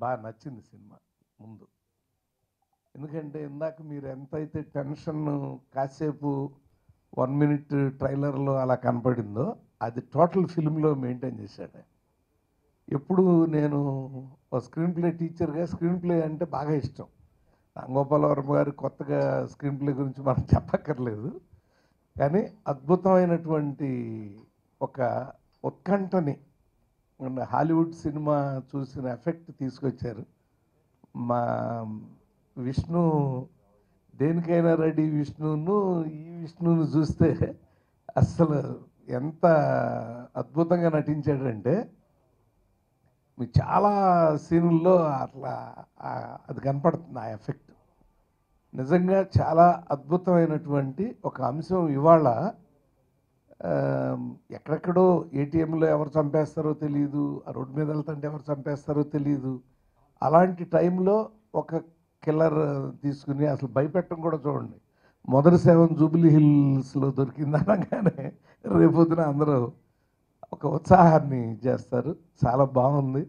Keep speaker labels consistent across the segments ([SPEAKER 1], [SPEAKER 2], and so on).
[SPEAKER 1] బాగా నచ్చింది సినిమా ముందు. ఎందుకంటే ఇందాక మీరు ఎంతైతే టెన్షన్ కాసేపు 1 మినిట్ ట్రైలర్లో అలా కనపడిందో అది టోటల్ ఫిల్మ్లో మెయింటైన్ చేశాడు ఆయన. ఎప్పుడు నేను ఒక స్క్రీన్ ప్లే టీచర్గా స్క్రీన్ ప్లే అంటే బాగా ఇష్టం. రాంగోపాల్ వర్మ గారు కొత్తగా స్క్రీన్ ప్లే గురించి మనం చెప్పక్కర్లేదు. కానీ అద్భుతమైనటువంటి ఒక ఉత్కంఠని హాలీవుడ్ సినిమా చూసిన ఎఫెక్ట్ తీసుకొచ్చారు. మా విష్ణు దేనికైనా రెడీ విష్ణును ఈ విష్ణువును చూస్తే అస్సలు ఎంత అద్భుతంగా నటించాడంటే మీకు చాలా సీనుల్లో అట్లా అది కనపడుతుంది ఆ ఎఫెక్ట్. నిజంగా చాలా అద్భుతమైనటువంటి ఒక అంశం. ఇవాళ ఎక్కడెక్కడో ఏటీఎంలో ఎవరు చంపేస్తారో తెలియదు, ఆ రోడ్డు మీద వెళ్తుంటే ఎవరు చంపేస్తారో తెలియదు. అలాంటి టైంలో ఒక కిల్లర్ తీసుకుని అసలు భయపెట్టడం కూడా చూడండి. మొదటి 7 జూబిలీ హిల్స్లో దొరికింది అనగానే రేపొద్దున అందరూ ఒక ఉత్సాహాన్ని చేస్తారు. చాలా బాగుంది.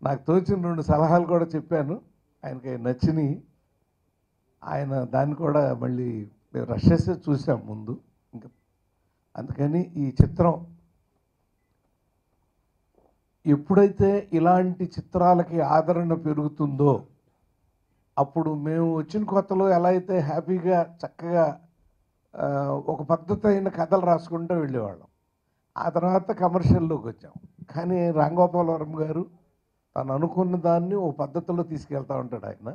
[SPEAKER 1] నాకు తోచిన 2 సలహాలు కూడా చెప్పాను, ఆయనకి నచ్చినాయి. ఆయన దాన్ని కూడా మళ్ళీ మేము రష్ చేసే చూసాం ముందు. ఇంకా అందుకని ఈ చిత్రం ఎప్పుడైతే ఇలాంటి చిత్రాలకి ఆదరణ పెరుగుతుందో అప్పుడు మేము వచ్చిన కొత్తలో ఎలా అయితే హ్యాపీగా చక్కగా ఒక పద్ధతి అయిన కథలు రాసుకుంటూ వెళ్ళేవాళ్ళం. ఆ తర్వాత కమర్షియల్లోకి వచ్చాం. కానీ రాంగోపాల్ వర్మ గారు తను అనుకున్న దాన్ని ఓ పద్ధతిలో తీసుకెళ్తూ ఉంటాడు ఆయన.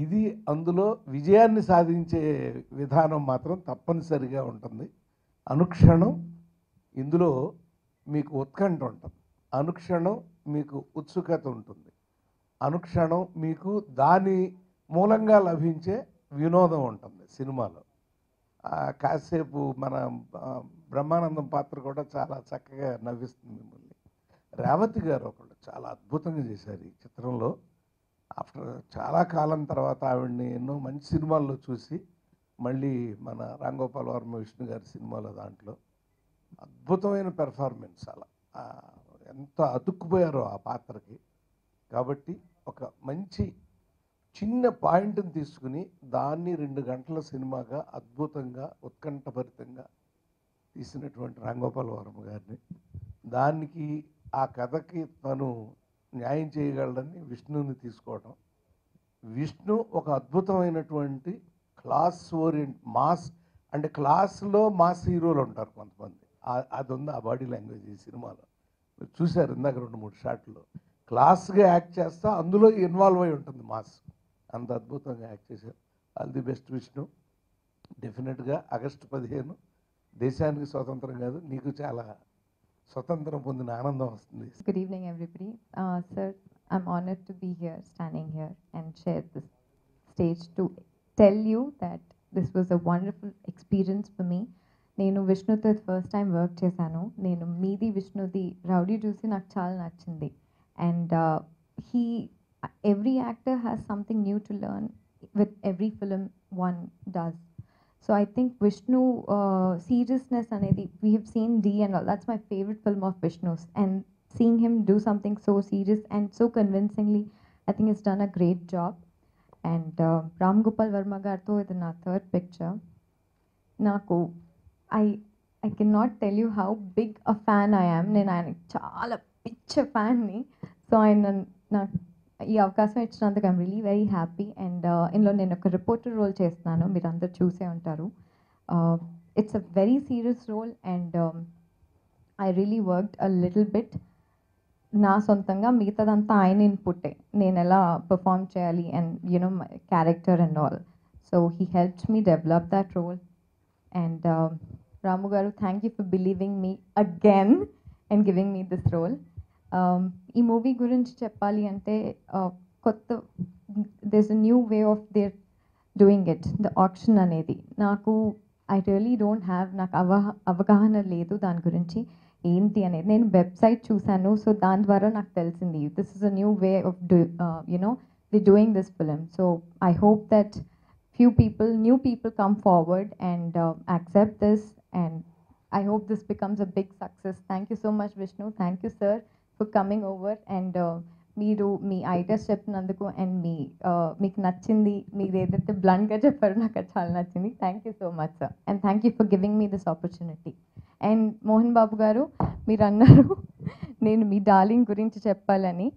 [SPEAKER 1] ఇది అందులో విజయాన్ని సాధించే విధానం మాత్రం తప్పనిసరిగా ఉంటుంది. అనుక్షణం ఇందులో మీకు ఉత్కంఠ ఉంటుంది, అనుక్షణం మీకు ఉత్సుకత ఉంటుంది, అనుక్షణం మీకు దాని మూలంగా లభించే వినోదం ఉంటుంది సినిమాలో. కాసేపు మన బ్రహ్మానందం పాత్ర కూడా చాలా చక్కగా నవ్విస్తుంది మిమ్మల్ని. రేవతి గారు ఒకళ్ళు చాలా అద్భుతంగా చేశారు ఈ చిత్రంలో. ఆఫ్టర్ చాలా కాలం తర్వాత ఆవిడ్ని ఎన్నో మంచి సినిమాల్లో చూసి మళ్ళీ మన రాంగోపాల్ వర్మ విష్ణు గారి సినిమాలో దాంట్లో అద్భుతమైన పెర్ఫార్మెన్స్. అలా ఎంత అతుక్కుపోయారో ఆ పాత్రకి. కాబట్టి ఒక మంచి చిన్న పాయింట్ని తీసుకుని దాన్ని 2 గంటల సినిమాగా అద్భుతంగా ఉత్కంఠభరితంగా తీసినటువంటి రాంగోపాల్ వర్మ గారిని, దానికి ఆ కథకి తను న్యాయం చేయగలడని విష్ణుని తీసుకోవడం. విష్ణు ఒక అద్భుతమైనటువంటి క్లాస్ ఓరియంట్ మాస్, అంటే క్లాస్లో మాస్ హీరోలు ఉంటారు కొంతమంది. అది ఉంది ఆ బాడీ లాంగ్వేజ్ ఈ సినిమాలో. మీరు చూశారు ఇందాక 2-3 షాట్లు. క్లాస్గా యాక్ట్ చేస్తా అందులో ఇన్వాల్వ్ అయి ఉంటుంది మాస్. అంత అద్భుతంగా యాక్ట్ చేశారు. All the best Vishnu. డెఫినెట్గా ఆగస్టు 15 దేశానికి స్వతంత్రం కాదు, నీకు చాలా స్వతంత్రం పొందిన ఆనందం వస్తుంది.
[SPEAKER 2] Good evening, everybody. Sir, I'm honored to be here, standing here, and share this stage to tell you that this was a wonderful experience for me. నేను విష్ణుతో ఫస్ట్ టైం వర్క్ చేశాను. నేను మీది విష్ణుది రౌడీ చూసి నాకు చాలా నచ్చింది. And he every actor has something new to learn with every film one does. So I think Vishnu seriousness anedi, we have seen D and all. That's my favorite film of Vishnu's, and seeing him do something so serious and so convincingly, I think he's done a great job. And Ram Gopal Varma gartho idu na third picture. Naku I cannot tell you how big a fan I am. Nenu ayana chaala picha fan ni. So na ఈ అవకాశం ఇచ్చినందుకు I'm really very happy. And ఇందులో నేను ఒక reporter role చేస్తున్నాను, మీరు అందరు చూసే ఉంటారు. It's a very serious role and I really worked a little bit. నా సొంతంగా మిగతాదంతా ఆయన ఇన్పుట్టే, నేను ఎలా పర్ఫామ్ చేయాలి and you know my character and all. So he helped me develop that role. And Ramu garu, thank you for believing me again and giving me this role. ఈ movie గురించి చెప్పాలి అంటే కొత్త there's a new way of their doing it, the auction అనేది నాకు I really don't have, నాకు అవగాహన లేదు దాని గురించి ఏంటి అనేది. నేను వెబ్సైట్ చూశాను, సో దాని ద్వారా నాకు తెలిసింది this is a new way of you know the doing this film. So I hope that new people come forward and accept this, and I hope this becomes a big success. Thank you so much, Vishnu. Thank you, sir, for coming over and మీరు మీ ideas చెప్పినందుకు and మీకు నచ్చింది, మీరు ఏదైతే బ్లంట్గా చెప్పారో నాకు అది చాలా నచ్చింది. Thank you so much sir, and thank you for giving me this opportunity. And Mohan Babu garu, మీరు అన్నారు నేను మీ డార్లింగ్ గురించి చెప్పాలని.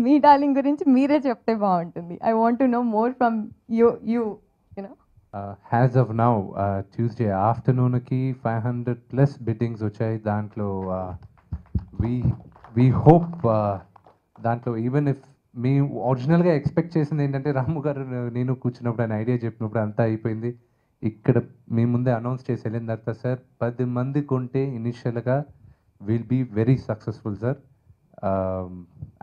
[SPEAKER 2] మీ డార్లింగ్ గురించి మీరే చెప్తే బాగుంటుంది. I want to know more from you know.
[SPEAKER 3] As of now, Tuesday afternoon ki 500 plus biddings వచ్చాయి. దాంట్లో we hope దాంట్లో ఈవెన్ ఇఫ్ మీ ఒరిజినల్గా ఎక్స్పెక్ట్ చేసింది ఏంటంటే రాము గారు నేను కూర్చున్నప్పుడు ఆయన ఐడియా చెప్పినప్పుడు అంతా అయిపోయింది. ఇక్కడ మీ ముందే అనౌన్స్ చేసి వెళ్ళిన తర్వాత సార్ 10 మంది కొంటే ఇనిషియల్గా will be very successful sir.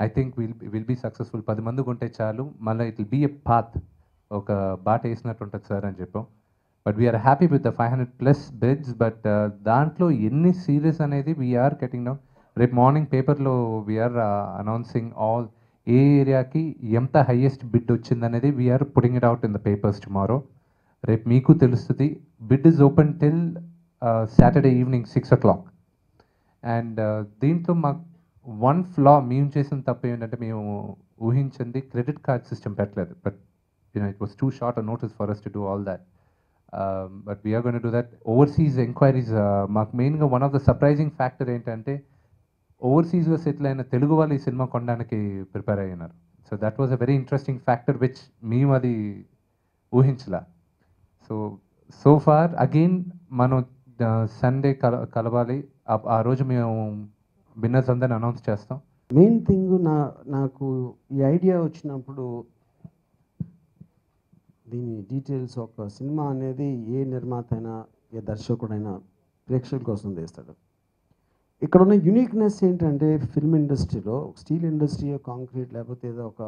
[SPEAKER 3] I think will be successful. 10 మంది కొంటే చాలు, మళ్ళీ it will be a path, ఒక బాట వేసినట్టు ఉంటుంది సార్ అని చెప్పాం. But we're happy with the 500 plus bids. But దాంట్లో ఎన్ని సీరియస్ అనేది వీఆర్ గెటింగ్ డౌన్. రేపు మార్నింగ్ పేపర్లో వీఆర్ అనౌన్సింగ్ ఆల్ ఏ ఏరియాకి ఎంత హైయెస్ట్ బిడ్ వచ్చిందనేది we're putting it out in the papers tomorrow. రేపు మీకు తెలుస్తుంది. Bid is open till Saturday evening 6 o'clock. And దీంట్లో మాకు వన్ ఫ్లా మేము చేసిన తప్పు ఏంటంటే మేము ఊహించింది క్రెడిట్ కార్డ్ సిస్టమ్ పెట్టలేదు. But it was too short a notice for us to do all that. But we are going to do that. Overseas inquiries, మాకు మెయిన్గా one of the surprising factor ఏంటంటే ఓవర్సీస్లో సెటిల్ అయిన తెలుగు వాళ్ళు ఈ సినిమా కొనడానికి ప్రిపేర్ అయ్యినారు. So that was a very interesting factor which మేము అది ఊహించలా. సో ఫార్ అగైన్ మనం సండే కలవాలి. ఆ రోజు మేము విన్నర్స్ అందరిని అనౌన్స్ చేస్తాం.
[SPEAKER 4] మెయిన్ థింగ్ నాకు ఈ ఐడియా వచ్చినప్పుడు దీని డీటెయిల్స్, ఒక సినిమా అనేది ఏ నిర్మాత అయినా ఏ దర్శకుడైనా ప్రేక్షకుల కోసం తీస్తాడు. ఇక్కడ ఉన్న యూనిక్నెస్ ఏంటంటే ఫిల్మ్ ఇండస్ట్రీలో స్టీల్ ఇండస్ట్రీ, కాంక్రీట్ లేకపోతే ఏదో ఒక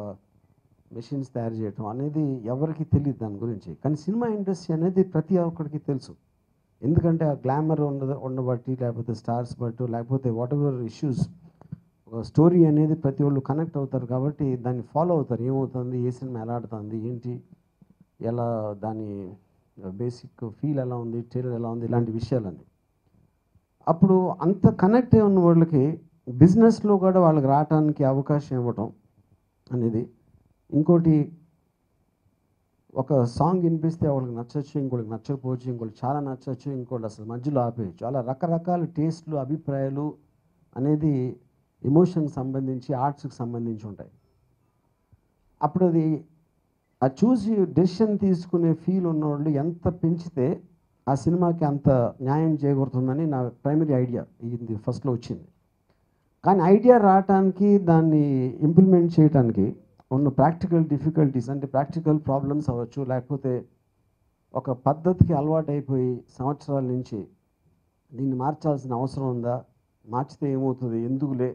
[SPEAKER 4] మెషిన్స్ తయారు చేయడం అనేది ఎవరికి తెలియదు దాని గురించి. కానీ సినిమా ఇండస్ట్రీ అనేది ప్రతి ఒక్కరికి తెలుసు. ఎందుకంటే ఆ గ్లామర్ ఉండబట్టి, లేకపోతే స్టార్స్ బట్టి, లేకపోతే వాట్ ఎవర్ ఇష్యూస్, ఒక స్టోరీ అనేది ప్రతి వాళ్ళు కనెక్ట్ అవుతారు కాబట్టి దాన్ని ఫాలో అవుతారు. ఏమవుతుంది, ఏ సినిమా ఎలా ఆడుతుంది, ఏంటి, ఎలా దాని బేసిక్ ఫీల్ ఎలా ఉంది, ట్రైలర్ ఎలా ఉంది, ఇలాంటి విషయాలన్నీ. అప్పుడు అంత కనెక్ట్ అయి ఉన్న వాళ్ళకి బిజినెస్లో కూడా వాళ్ళకి రావడానికి అవకాశం ఇవ్వటం అనేది. ఇంకోటి, ఒక సాంగ్ వినిపిస్తే వాళ్ళకి నచ్చచ్చు, ఇంకోటికి నచ్చకపోవచ్చు, ఇంకోటి చాలా నచ్చచ్చు, ఇంకోటి అసలు మధ్యలో ఆపేయచ్చు. అలా రకరకాల టేస్ట్లు, అభిప్రాయాలు అనేది ఎమోషన్కి సంబంధించి, ఆర్ట్స్కి సంబంధించి ఉంటాయి. అప్పుడు అది చూసి డెసిషన్ తీసుకునే ఫీల్ ఉన్నవాళ్ళు ఎంత పెంచితే ఆ సినిమాకి అంత న్యాయం చేయకూడుతుందని నా ప్రైమరీ ఐడియా ఇది ఫస్ట్లో వచ్చింది. కానీ ఐడియా రావటానికి, దాన్ని ఇంప్లిమెంట్ చేయడానికి ఉన్న ప్రాక్టికల్ డిఫికల్టీస్, అంటే ప్రాక్టికల్ ప్రాబ్లమ్స్ అవ్వచ్చు, లేకపోతే ఒక పద్ధతికి అలవాటు అయిపోయి సంవత్సరాల నుంచి దీన్ని మార్చాల్సిన అవసరం ఉందా, మార్చితే ఏమవుతుంది, ఎందుకులే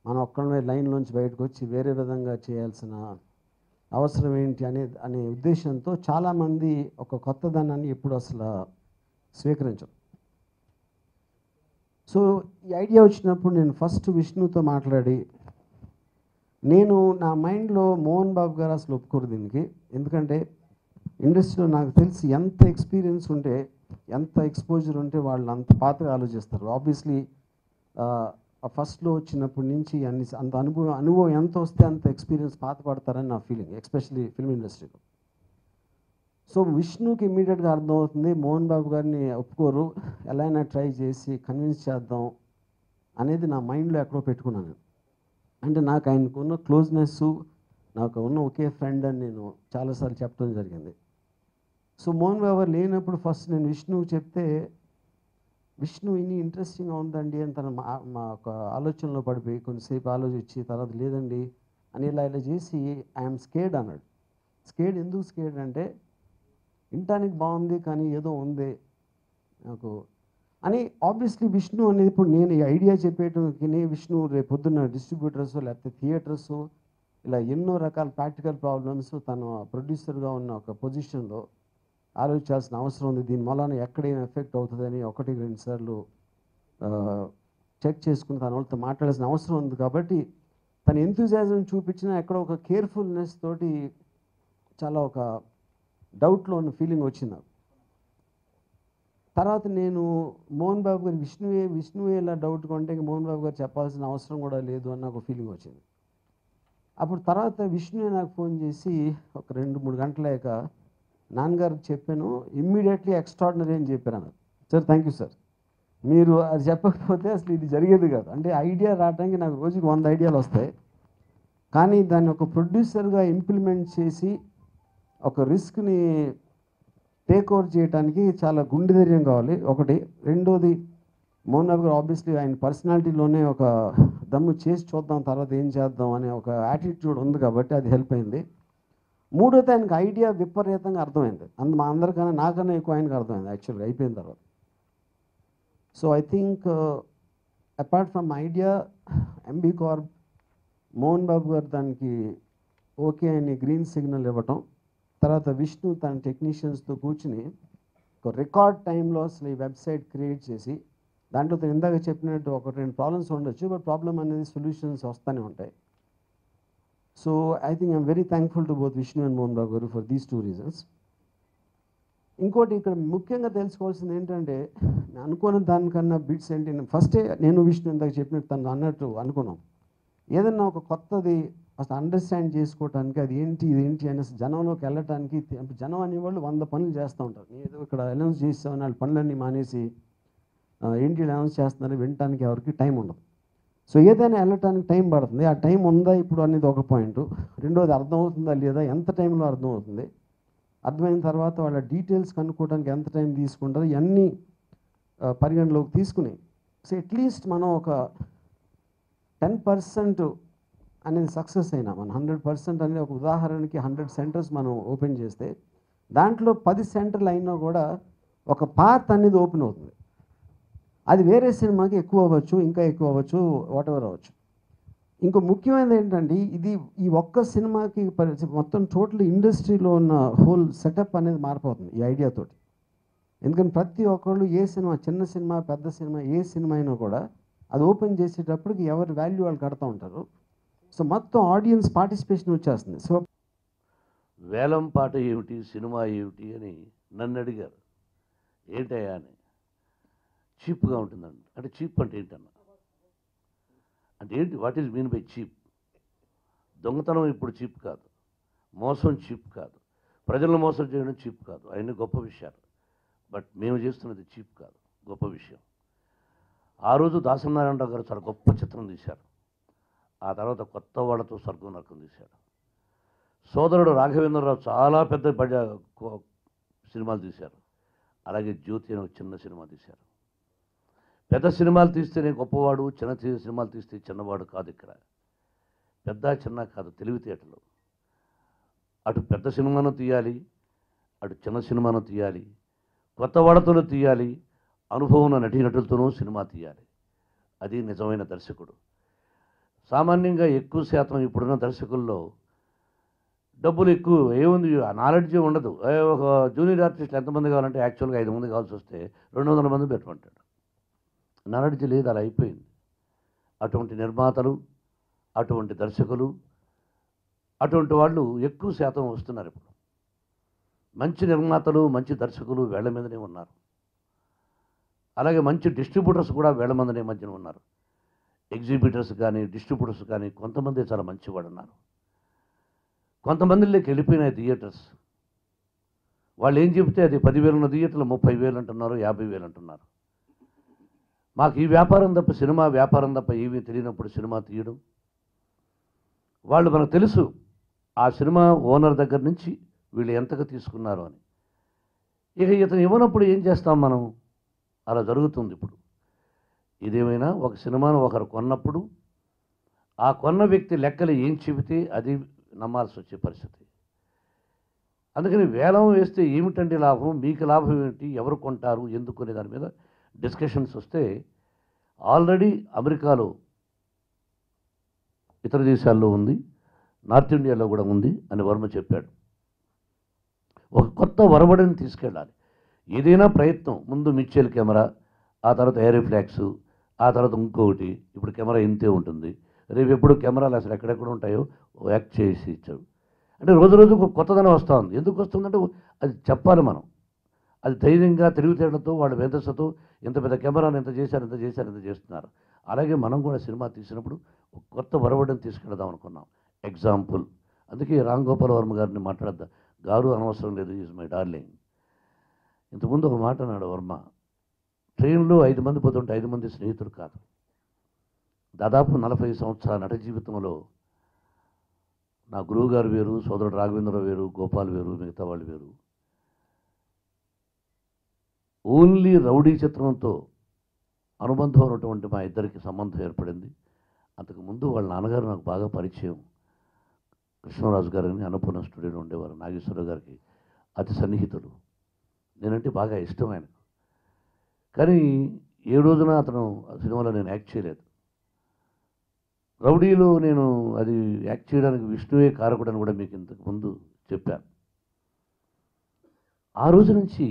[SPEAKER 4] మనం ఒక్కడే లైన్లోంచి బయటకు వచ్చి వేరే విధంగా చేయాల్సిన అవసరం ఏంటి అనే ఉద్దేశంతో చాలామంది ఒక కొత్తదనాన్ని ఎప్పుడు అసలు స్వీకరించరు. సో ఈ ఐడియా వచ్చినప్పుడు నేను ఫస్ట్ విష్ణుతో మాట్లాడి, నేను నా మైండ్లో మోహన్ బాబు గారు అసలు ఒప్పుకోరు దీనికి. ఎందుకంటే ఇండస్ట్రీలో నాకు తెలిసి ఎంత ఎక్స్పీరియన్స్ ఉంటే, ఎంత ఎక్స్పోజర్ ఉంటే వాళ్ళు అంత పాతగా ఆలోచిస్తారు. ఆబ్వియస్లీ ఫస్ట్లో వచ్చినప్పటి నుంచి అంత అనుభవం ఎంత వస్తే అంత ఎక్స్పీరియన్స్ పాత పడతారని నా ఫీలింగ్, ఎస్పెషలీ ఫిల్మ్ ఇండస్ట్రీలో. సో విష్ణుకి ఇమ్మీడియట్గా అర్థమవుతుంది మోహన్ బాబు గారిని ఒప్పుకోరు, ఎలా అయినా ట్రై చేసి కన్విన్స్ చేద్దాం అనేది నా మైండ్లో ఎక్కడో పెట్టుకున్నాను. అంటే నాకు ఆయనకు ఉన్న క్లోజ్నెస్, నాకు ఉన్న ఒకే ఫ్రెండ్ అని నేను చాలాసార్లు చెప్పడం జరిగింది. సో మోహన్ బాబు గారు లేనప్పుడు ఫస్ట్ నేను విష్ణుకి చెప్తే, విష్ణు ఇన్ని ఇంట్రెస్టింగ్గా ఉందండి అని తన మా ఒక ఆలోచనలో పడిపోయి కొంచెంసేపు ఆలోచించి తర్వాత లేదండి అని ఇలా చేసి ఐఎమ్ స్కేర్డ్ అన్నాడు. స్కేర్డ్ ఎందుకు స్కేర్డ్ అంటే, వినటానికి బాగుంది కానీ ఏదో ఉంది నాకు అని. ఆబ్వియస్లీ విష్ణు అనేది ఇప్పుడు నేను ఈ ఐడియా చెప్పేటకి విష్ణు రేపు పొద్దున్న డిస్ట్రిబ్యూటర్స్ లేకపోతే థియేటర్స్ ఇలా ఎన్నో రకాల ప్రాక్టికల్ ప్రాబ్లమ్స్ తను ప్రొడ్యూసర్గా ఉన్న ఒక పొజిషన్లో ఆలోచించాల్సిన అవసరం ఉంది. దీని వలన ఎక్కడైనా ఎఫెక్ట్ అవుతుందని 1-2 సార్లు చెక్ చేసుకుని తన వాళ్ళతో మాట్లాడాల్సిన అవసరం ఉంది. కాబట్టి తన ఎంతూజియాజం చూపించినా ఎక్కడో ఒక కేర్ఫుల్నెస్ తోటి చాలా ఒక డౌట్లో ఉన్న ఫీలింగ్ వచ్చింది నాకు. తర్వాత నేను మోహన్ బాబు గారు విష్ణువే ఇలా డౌట్ కొంటే ఇంక మోహన్ బాబు గారు చెప్పాల్సిన అవసరం కూడా లేదు అని నాకు ఫీలింగ్ వచ్చింది. అప్పుడు తర్వాత విష్ణువే నాకు ఫోన్ చేసి ఒక 2-3 గంటలయ్యాక నాన్నగారికి చెప్పాను, ఇమ్మీడియట్లీ ఎక్స్ట్రాడినరీ అని చెప్పారు అన్నారు. సార్ థ్యాంక్ యూ సార్, మీరు అది చెప్పకపోతే అసలు ఇది జరిగేది కాదు. అంటే ఐడియా రావడానికి నాకు రోజుకి 100 ఐడియాలు వస్తాయి, కానీ దాన్ని ఒక ప్రొడ్యూసర్గా ఇంప్లిమెంట్ చేసి ఒక రిస్క్ని టేక్ ఓవర్ చేయడానికి చాలా గుండె ధైర్యం కావాలి ఒకటి. రెండోది మోహన్ బాబు గారు ఆబ్వియస్లీ ఆయన పర్సనాలిటీలోనే ఒక దమ్ము చేసి చూద్దాం తర్వాత ఏం చేద్దాం అనే ఒక యాటిట్యూడ్ ఉంది కాబట్టి అది హెల్ప్ అయింది. మూడోది ఆయనకి ఐడియా విపరీతంగా అర్థమైంది. మా అందరికన్నా నాకన్నా ఎక్కువ ఆయనకు అర్థమైంది యాక్చువల్గా అయిపోయిన తర్వాత. So I think apart from Idea, MB Corp Mohan Babu garu దానికి ఓకే అని గ్రీన్ సిగ్నల్ ఇవ్వటం, తర్వాత విష్ణు తన టెక్నీషియన్స్తో కూర్చుని ఒక రికార్డ్ టైంలో అసలు ఈ వెబ్సైట్ క్రియేట్ చేసి, దాంట్లో ఇందాక చెప్పినట్టు 1-2 ప్రాబ్లమ్స్ ఉండొచ్చు, బట్ ప్రాబ్లమ్ అనేది సొల్యూషన్స్ వస్తూనే ఉంటాయి. So I think I'm very thankful to both Vishnu and Mohan Babu garu for these 2 reasons. ఇంకోటి ఇక్కడ ముఖ్యంగా తెలుసుకోవాల్సింది ఏంటంటే, నేను అనుకున్న దానికన్నా బిట్స్ ఏంటి, ఫస్టే నేను విష్ణు ఇందాక చెప్పినట్టు తను అన్నట్టు అనుకున్నాం, ఏదన్నా ఒక కొత్తది అసలు అండర్స్టాండ్ చేసుకోవటానికి అది ఏంటి ఇదేంటి అనేసి జనంలోకి వెళ్ళటానికి. జనం అనేవాళ్ళు 100 పనులు చేస్తూ ఉంటారు. ఏదో ఇక్కడ అనౌన్స్ చేస్తామని వాళ్ళ పనులన్నీ మానేసి ఏంటి అనౌన్స్ చేస్తున్నారని వినటానికి ఎవరికి టైం ఉండదు. సో ఏదైనా వెళ్ళటానికి టైం పడుతుంది. ఆ టైం ఉందా ఇప్పుడు అనేది ఒక పాయింట్. రెండోది అర్థమవుతుందా లేదా, ఎంత టైంలో అర్థమవుతుంది, అర్థమైన తర్వాత వాళ్ళ డీటెయిల్స్ కనుక్కోవడానికి ఎంత టైం తీసుకుంటారు, ఇవన్నీ పరిగణలోకి తీసుకుని సో అట్లీస్ట్ మనం ఒక 10% అనేది సక్సెస్ అయినా, మన 100% అనేది ఒక ఉదాహరణకి 100 సెంటర్స్ మనం ఓపెన్ చేస్తే దాంట్లో 10 సెంటర్లు అయినా కూడా ఒక పాత్ అనేది ఓపెన్ అవుతుంది. అది వేరే సినిమాకి ఎక్కువ అవ్వచ్చు, ఇంకా ఎక్కువ అవ్వచ్చు, వాట్ ఎవర్ అవ్వచ్చు. ఇంకో ముఖ్యమైనది ఏంటంటే, ఇది ఈ ఒక్క సినిమాకి మొత్తం టోటల్ ఇండస్ట్రీలో ఉన్న హోల్ సెటప్ అనేది మారిపోతుంది ఈ ఐడియాతోటి. ఎందుకంటే ప్రతి ఒక్కళ్ళు ఏ సినిమా, చిన్న సినిమా పెద్ద సినిమా, ఏ సినిమా అయినా కూడా అది ఓపెన్ చేసేటప్పటికి ఎవరి వాల్యూ వాళ్ళు కడుతూ ఉంటారు. సో మొత్తం ఆడియన్స్ పార్టిసిపేషన్ వచ్చేస్తుంది. సో
[SPEAKER 5] వేలం పాట ఏమిటి, సినిమా ఏమిటి అని నన్ను అడిగారు. ఏంటయ్యా అని. చీప్గా ఉంటుందండి. అంటే చీప్ అంటే ఏంటన్నా, అంటే ఏంటి, what is mean by cheap? దొంగతనం ఇప్పుడు చీప్ కాదు, మోసం చీప్ కాదు, ప్రజలను మోసం చేయడం చీప్ కాదు, అవన్నీ గొప్ప విషయాలు. బట్ మేము చేస్తున్నది చీప్ కాదు, గొప్ప విషయం. ఆ రోజు దాసనారాయణరావు గారు చాలా గొప్ప చిత్రం తీశారు. ఆ తర్వాత కొత్త వాళ్ళతో స్వర్గం నరకం తీశాడు. సోదరుడు రాఘవేంద్రరావు చాలా పెద్ద సినిమాలు తీశారు. అలాగే జ్యోతి అని ఒక చిన్న సినిమా తీశారు. పెద్ద సినిమాలు తీస్తేనే గొప్పవాడు, చిన్న సినిమాలు తీస్తే చిన్నవాడు కాదు. ఇక్కడ పెద్ద చిన్న కాదు, తెలివితేటలు. అటు పెద్ద సినిమాను తీయాలి, అటు చిన్న సినిమాను తీయాలి, కొత్త వాళ్లతోనూ తీయాలి, అనుభవం నటీనటులతోనూ సినిమా తీయాలి. అది నిజమైన దర్శకుడు. సామాన్యంగా ఎక్కువ శాతం ఇప్పుడున్న దర్శకుల్లో డబ్బులు ఎక్కువ ఏముంది, నాలెడ్జ్ ఉండదు. ఒక జూనియర్ ఆర్టిస్టులు ఎంతమంది కావాలంటే యాక్చువల్గా 5 మంది కావాల్సి వస్తే 200 మంది పెట్టమంటాడు. నాలెడ్జ్ లేదు, అలా అయిపోయింది. అటువంటి నిర్మాతలు, అటువంటి దర్శకులు, అటువంటి వాళ్ళు ఎక్కువ శాతం వస్తున్నారు ఇప్పుడు. మంచి నిర్మాతలు, మంచి దర్శకులు వేళ్ల మీదనే ఉన్నారు. అలాగే మంచి డిస్ట్రిబ్యూటర్స్ కూడా వేళ్ల మందనే మధ్యన ఉన్నారు. ఎగ్జిబిటర్స్ కానీ డిస్ట్రిబ్యూటర్స్ కానీ కొంతమంది చాలా మంచివాడు ఉన్నారు. కొంతమందిలోకి వెళ్ళిపోయినాయి థియేటర్స్. వాళ్ళు ఏం చెబితే అది 10,000 ఉన్న థియేటర్లు 30,000 అంటున్నారు, 50,000 అంటున్నారు. మాకు ఈ వ్యాపారం తప్ప, సినిమా వ్యాపారం తప్ప ఏమీ తెలియనప్పుడు సినిమా తీయడం, వాళ్ళు మనకు తెలుసు ఆ సినిమా ఓనర్ దగ్గర నుంచి వీళ్ళు ఎంతగా తీసుకున్నారు అని. ఇక ఇతను ఇవ్వనప్పుడు ఏం చేస్తాం మనం? అలా జరుగుతుంది ఇప్పుడు. ఇదేమైనా ఒక సినిమాను ఒకరు కొన్నప్పుడు ఆ కొన్న వ్యక్తి లెక్కలు ఏం చెబితే అది నమ్మాల్సి వచ్చే పరిస్థితి. అందుకని వేలం వేస్తే ఏమిటండి లాభం, మీకు లాభం ఏమిటి, ఎవరు కొంటారు, ఎందుకు అనే దాని మీద డిస్కషన్స్ వస్తే ఆల్రెడీ అమెరికాలో, ఇతర దేశాల్లో ఉంది, నార్త్ ఇండియాలో కూడా ఉంది అని వర్మ చెప్పాడు. ఒక కొత్త వరవడిని తీసుకెళ్ళాలి. ఏదైనా ప్రయత్నం, ముందు మిక్చర్ కెమెరా, ఆ తర్వాత ఎయిర్ రిఫ్లాక్స్, ఆ తర్వాత ఇంకొకటి. ఇప్పుడు కెమెరా ఇంతే ఉంటుంది, రేపు ఎప్పుడు కెమెరాలు అసలు ఎక్కడెక్కడ ఉంటాయో యాక్ట్ చేసి ఇచ్చాడు. అంటే రోజు రోజుకు కొత్తదనం వస్తూ ఉంది. ఎందుకు వస్తుందంటే అది చెప్పాలి మనం. అది ధైర్యంగా తెలివితేటలతో వాళ్ళ మేధస్సుతో ఇంత పెద్ద కెమెరాను ఎంత చేస్తున్నారు. అలాగే మనం కూడా సినిమా తీసినప్పుడు ఒక కొత్త ఒరవడిని తీసుకెళ్దాం అనుకున్నాం. ఎగ్జాంపుల్ అందుకే రామ్ గోపాల్ వర్మ గారిని మాట్లాడద్దా గారు అనవసరం లేదు, ఈజ్ మై డార్లింగ్. ఇంతకుముందు ఒక మాట అన్నాడు వర్మ, ట్రైన్లో 5 మంది పోతుంటే 5 మంది స్నేహితులు కాదు. దాదాపు 40 సంవత్సరాల నట జీవితంలో నా గురువు గారు వేరు, సోదరుడు రాఘవేంద్రరావు వేరు, గోపాల్ వేరు, మిగతా వాళ్ళు వేరు. ఓన్లీ రౌడీ చిత్రంతో అనుబంధం ఉన్నటువంటి మా ఇద్దరికి సంబంధం ఏర్పడింది. అంతకుముందు వాళ్ళ నాన్నగారు నాకు బాగా పరిచయం. కృష్ణరాజు గారిని అన్నపూర్ణ స్టూడియోలో ఉండేవారు. నాగేశ్వరరావు గారికి అతి సన్నిహితులు. నేనంటే బాగా ఇష్టం ఆయనకు. కానీ ఏ రోజున అతను ఆ సినిమాలో నేను యాక్ట్ చేయలేదు. రౌడీలో నేను అది యాక్ట్ చేయడానికి విష్ణువే కారకుడు అని కూడా మీకు ఇంతకు ముందు చెప్పాను. ఆ రోజు నుంచి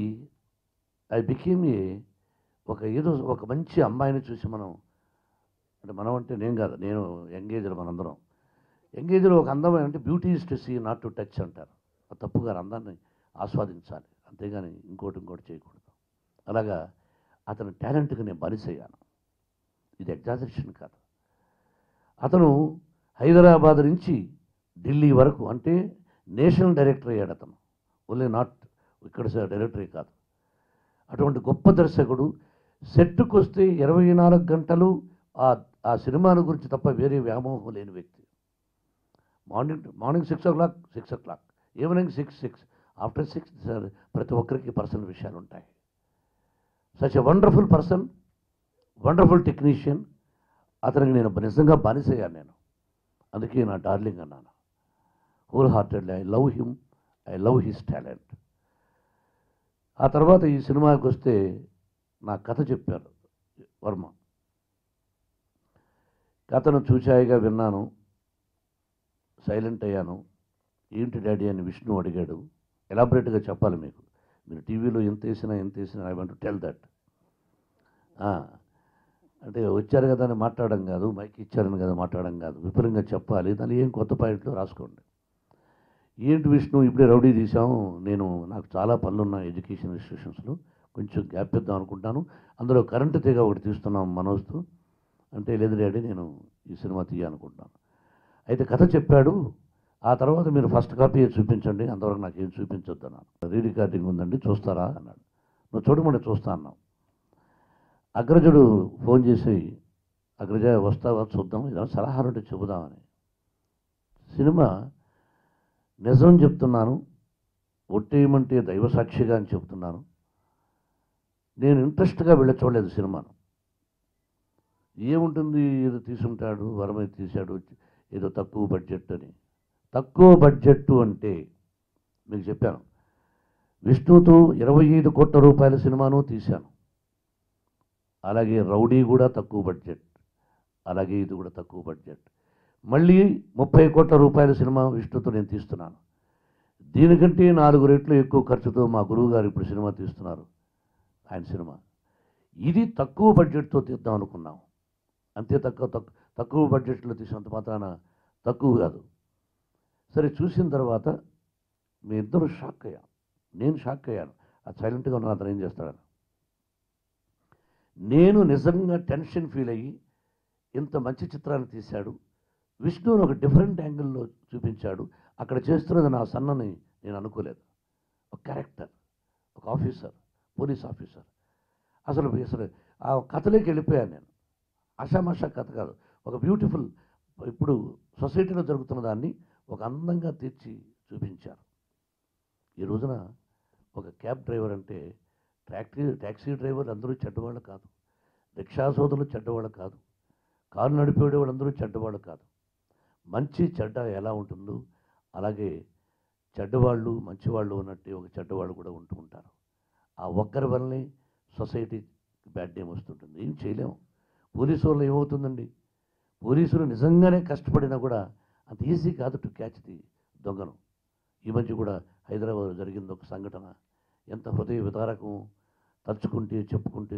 [SPEAKER 5] ఐ బికేమ్ ఒక మంచి అమ్మాయిని చూసి మనం అంటే నేను కాదు, నేను ఎంగేజ్లో మనందరం ఎంగేజ్లో ఒక అందమైన అంటే beauty is to see not to touch అంటారు. అది తప్పుగా అందాన్ని ఆస్వాదించాలి, అంతేగాని ఇంకోటి చేయకూడదు. అలాగా అతని టాలెంట్కి నేను బానిసయ్యాను. ఇది ఎగ్జాజరేషన్ కాదు. అతను హైదరాబాద్ నుంచి ఢిల్లీ వరకు అంటే నేషనల్ డైరెక్టర్ అయ్యాడు అతను. ఓన్లీ నాట్ ఇక్కడ డైరెక్టరే కాదు. అటువంటి గొప్ప దర్శకుడు. సెట్కు వస్తే 24 గంటలు ఆ సినిమాల గురించి తప్ప వేరే వ్యామోహం లేని వ్యక్తి. మార్నింగ్ 6 o'clock, ఈవినింగ్ 6 ఆఫ్టర్ 6 ప్రతి ఒక్కరికి పర్సనల్ విషయాలు ఉంటాయి. Such a wonderful person, wonderful technician. అతనికి నేను నిజంగా బానిసయ్యాను నేను. అందుకే నా డార్లింగ్ అన్నాను. Whole heartedly I love him, I love his talent. ఆ తర్వాత ఈ సినిమాకి వస్తే నా కథ చెప్పారు వర్మ. కథను చూచాయిగా విన్నాను, సైలెంట్ అయ్యాను. ఏంటి డాడీ అని విష్ణు అడిగాడు. ఎలాబరేట్గా చెప్పాలి మీకు, మీరు టీవీలో ఎంత వేసినా I want to tell that. అంటే వచ్చారు కదా అని మాట్లాడడం కాదు, మైక్ ఇచ్చారని కదా మాట్లాడడం కాదు, విపులంగా చెప్పాలి. దాన్ని ఏం కొత్త పాయింట్లు రాసుకోండి. ఏంటి విష్ణు ఇప్పుడే రౌడీ తీసాము, నాకు చాలా పనులు ఉన్నాయి ఎడ్యుకేషన్ ఇన్స్టిట్యూషన్స్లో, కొంచెం గ్యాప్ ఇద్దాం అనుకుంటాను, అందులో కరెంటు తీగ ఒకటి తీస్తున్నాం మనోజ్తో. అంటే లేదు డాడీ నేను ఈ సినిమా తీయాలనుకుంటున్నాను. అయితే కథ చెప్పాడు. ఆ తర్వాత మీరు ఫస్ట్ కాపీ చూపించండి, అంతవరకు నాకు ఏం చూపించొద్దు అన్నాను. రీ రికార్డింగ్ ఉందండి చూస్తారా అన్నాడు. నువ్వు చూడమని చూస్తా అన్నావు. అగ్రజుడు ఫోన్ చేసి అగ్రజ వస్తావా చూద్దాం, ఏదైనా సలహాలు ఉంటే చెబుదామని. సినిమా నిజం చెప్తున్నాను, ఒట్టేయమంటే దైవసాక్షిగా అని చెప్తున్నాను. నేను ఇంట్రెస్ట్గా వెళ్ళి చూడలేదు సినిమాను. ఏముంటుంది, ఏదో తీసుంటాడు వరమే తీశాడు, ఏదో తక్కువ బడ్జెట్ అని. తక్కువ బడ్జెట్ అంటే మీకు చెప్పాను, విష్ణుతో 25 కోట్ల రూపాయల సినిమాను తీశాను. అలాగే రౌడీ కూడా తక్కువ బడ్జెట్, అలాగే ఇది కూడా తక్కువ బడ్జెట్. మళ్ళీ 30 కోట్ల రూపాయల సినిమా విష్ణుతో నేను తీస్తున్నాను. దీనికంటే 4 రెట్లు ఎక్కువ ఖర్చుతో మా గురువు గారు ఇప్పుడు సినిమా తీస్తున్నారు, ఆయన సినిమా. ఇది తక్కువ బడ్జెట్తో తీద్దాం అనుకున్నాం. అంతే, తక్కువ బడ్జెట్లో తీసినంత మాత్రాన తక్కువ కాదు. సరే చూసిన తర్వాత మీ ఇద్దరు షాక్ అయ్యాను, నేను షాక్ అయ్యాను. అది సైలెంట్గా ఉన్న అతను ఏం చేస్తాడని. నేను నిజంగా టెన్షన్ ఫీల్ అయ్యి ఇంత మంచి చిత్రాన్ని తీశాడు, విష్ణుని ఒక డిఫరెంట్ యాంగిల్లో చూపించాడు. అక్కడ చేస్తున్నది నా సన్నని నేను అనుకోలేదు. ఒక క్యారెక్టర్, ఒక ఆఫీసర్, పోలీస్ ఆఫీసర్. అసలు ఆ కథలోకి వెళ్ళిపోయాను నేను. ఆషామాషా కథ కాదు, ఒక బ్యూటిఫుల్, ఇప్పుడు సొసైటీలో జరుగుతున్న దాన్ని ఒక అందంగా తీర్చి చూపించారు. ఈ రోజున ఒక క్యాబ్ డ్రైవర్ అంటే ట్యాక్సీ డ్రైవర్లు అందరూ చెడ్డవాళ్ళు కాదు, రిక్షా సోదరులు చెడ్డవాళ్ళు కాదు, కారు నడిపేవాడు వాళ్ళందరూ చెడ్డవాళ్ళు కాదు. మంచి చెడ్డ ఎలా ఉంటుందో అలాగే చెడ్డవాళ్ళు మంచివాళ్ళు ఉన్నట్టు ఒక చెడ్డవాళ్ళు కూడా ఉంటూ ఉంటారు. ఆ ఒక్కరి వల్లనే సొసైటీ బ్యాడ్ నేమ్ వస్తుంటుంది. ఏం చేయలేము. పోలీసు వాళ్ళు ఏమవుతుందండి, పోలీసులు నిజంగానే కష్టపడినా కూడా అంత ఈజీ కాదు టు క్యాచ్ ది దొంగను. ఈ మధ్య కూడా హైదరాబాద్ జరిగింది ఒక సంఘటన, ఎంత హృదయ విదారకం. తలుచుకుంటే చెప్పుకుంటే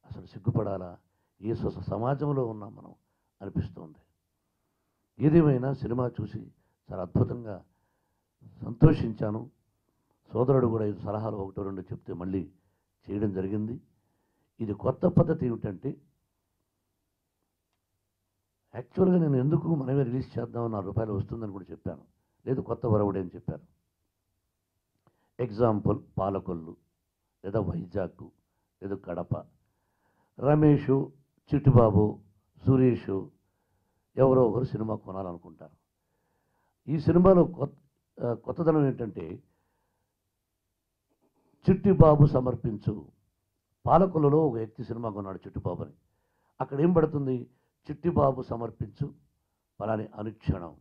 [SPEAKER 5] అసలు సిగ్గుపడాలా, ఏ సమాజంలో ఉన్నాం మనం అనిపిస్తుంది. ఏదేమైనా సినిమా చూసి చాలా అద్భుతంగా సంతోషించాను. సోదరుడు కూడా 5 సలహాలు 1-2 చెప్తే మళ్ళీ చేయడం జరిగింది. ఇది కొత్త పద్ధతి ఏమిటంటే, యాక్చువల్గా నేను ఎందుకు మనమే రిలీజ్ చేద్దాం, ₹4 వస్తుందని కూడా చెప్పాను. లేదు కొత్త వరవడే అని చెప్పారు. ఎగ్జాంపుల్ పాలకొల్లు, లేదా వైజాగ్, లేదా కడప, రమేషు, చిట్టిబాబు, సురేషు ఎవరో ఒకరు సినిమా కొనాలనుకుంటారు. ఈ సినిమాలో కొత్తదనం ఏంటంటే, చిట్టిబాబు సమర్పించు. పాలకొల్లులో ఒక వ్యక్తి సినిమా కొన్నాడు చిట్టిబాబు అని. అక్కడ ఏం పడుతుంది, చిట్టిబాబు సమర్పించు పలాని అనుక్షణం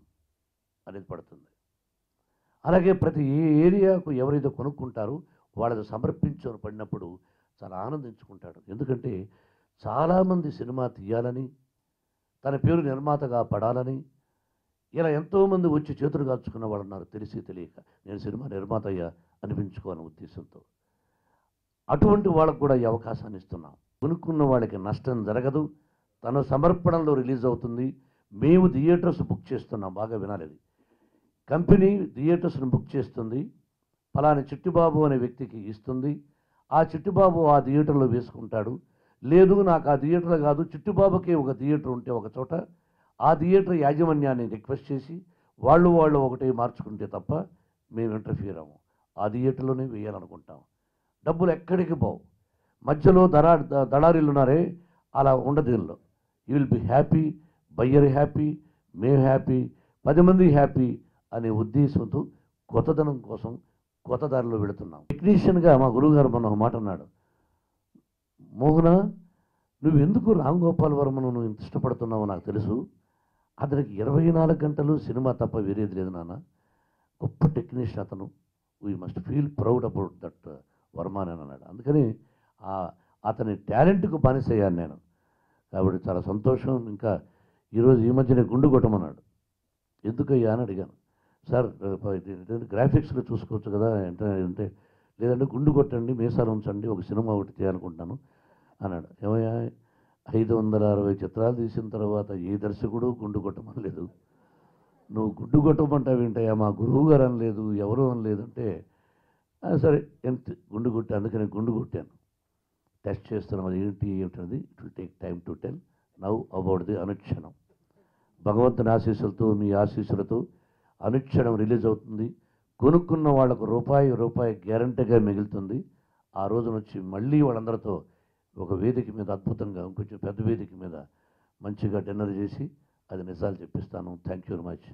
[SPEAKER 5] అనేది పడుతుంది. అలాగే ప్రతి ఏ ఏరియాకు ఎవరైతే కొనుక్కుంటారో వాళ్ళది సమర్పించు అని పడినప్పుడు చాలా ఆనందించుకుంటాడు. ఎందుకంటే చాలామంది సినిమా తీయాలని, తన పేరు నిర్మాతగా పడాలని ఇలా ఎంతోమంది వచ్చి చేతులు కాల్చుకున్న వాళ్ళు ఉన్నారు, తెలిసి తెలియక. నేను సినిమా నిర్మాత అయ్యా అనిపించుకోవాలనే ఉద్దేశంతో అటువంటి వాళ్ళకు కూడా ఈ అవకాశాన్ని ఇస్తున్నాం. కొనుక్కున్న వాళ్ళకి నష్టం జరగదు, తన సమర్పణలో రిలీజ్ అవుతుంది. మేము థియేటర్స్ బుక్ చేస్తున్నాం, బాగా వినాలి. కంపెనీ థియేటర్స్ను బుక్ చేస్తుంది, ఫలాని చిట్టిబాబు అనే వ్యక్తికి ఇస్తుంది. ఆ చిట్టిబాబు ఆ థియేటర్లో వేసుకుంటాడు. లేదు నాకు ఆ థియేటర్ కాదు, చిట్టిబాబుకి ఒక థియేటర్ ఉంటే ఒక చోట ఆ థియేటర్ యాజమాన్యాన్ని రిక్వెస్ట్ చేసి వాళ్ళు ఒకటే మార్చుకుంటే తప్ప మేము ఇంటర్ఫియర్ అవ్వము. ఆ థియేటర్లోనే వేయాలనుకుంటాం. డబ్బులు ఎక్కడికి పోవు. మధ్యలో దళారీలు ఉన్నారే, అలా ఉండదు. దీనిలో you will be happy, buyer happy, మేము హ్యాపీ, 10 మంది హ్యాపీ అనే ఉద్దేశంతో కొత్తదనం కోసం కొత్త దారిలో వెళుతున్నాం. టెక్నీషియన్గా మా గురువుగారు మొన్న ఒక మాట అన్నాడు, మోహన నువ్వెందుకు రామ్ గోపాల్ వర్మను నువ్వు ఇంత ఇష్టపడుతున్నావో నాకు తెలుసు. అతనికి 24 గంటలు సినిమా తప్ప వేరేది లేదు నాన్న. గొప్ప టెక్నీషియన్ అతను. We must feel proud about that Varma అని అన్నాడు. అందుకని అతని టాలెంట్కు బానిసయ్యాను నేను. కాబట్టి చాలా సంతోషం. ఇంకా ఈరోజు ఈ మధ్యనే గుండు కొట్టమన్నాడు. ఎందుకయ్యా అని అడిగాను. సార్ గ్రాఫిక్స్లో చూసుకోవచ్చు కదా అంటే, లేదంటే గుండు కొట్టండి, మీసాలు ఉంచండి, ఒక సినిమా ఒకటి చేయాలనుకుంటున్నాను అన్నాడు. ఏమయ్యా 560 చిత్రాలు తీసిన తర్వాత ఏ దర్శకుడు గుండు కొట్టమని లేదు, నువ్వు గుండు కొట్టమంటావు ఏంటయ్యా, మా గురువు గారు అనలేదు, ఎవరు అనలేదు అంటే, సరే ఎంత గుండు కొట్టి, అందుకని గుండు కొట్టాను. టెస్ట్ చేస్తున్నాం, అది ఏమిటనేది it will take time to tell now about the అనుక్షణం. భగవంతుని ఆశీస్సులతో, మీ ఆశీస్సులతో అనుక్షణం రిలీజ్ అవుతుంది. కొనుక్కున్న వాళ్ళకు రూపాయి గ్యారంటీగా మిగులుతుంది. ఆ రోజున వచ్చి మళ్ళీ వాళ్ళందరితో ఒక వేదిక మీద అద్భుతంగా, ఇంకొంచెం పెద్ద వేదిక మీద మంచిగా డిన్నర్ చేసి అది నిజాలు చెప్పిస్తాను. Thank you very much.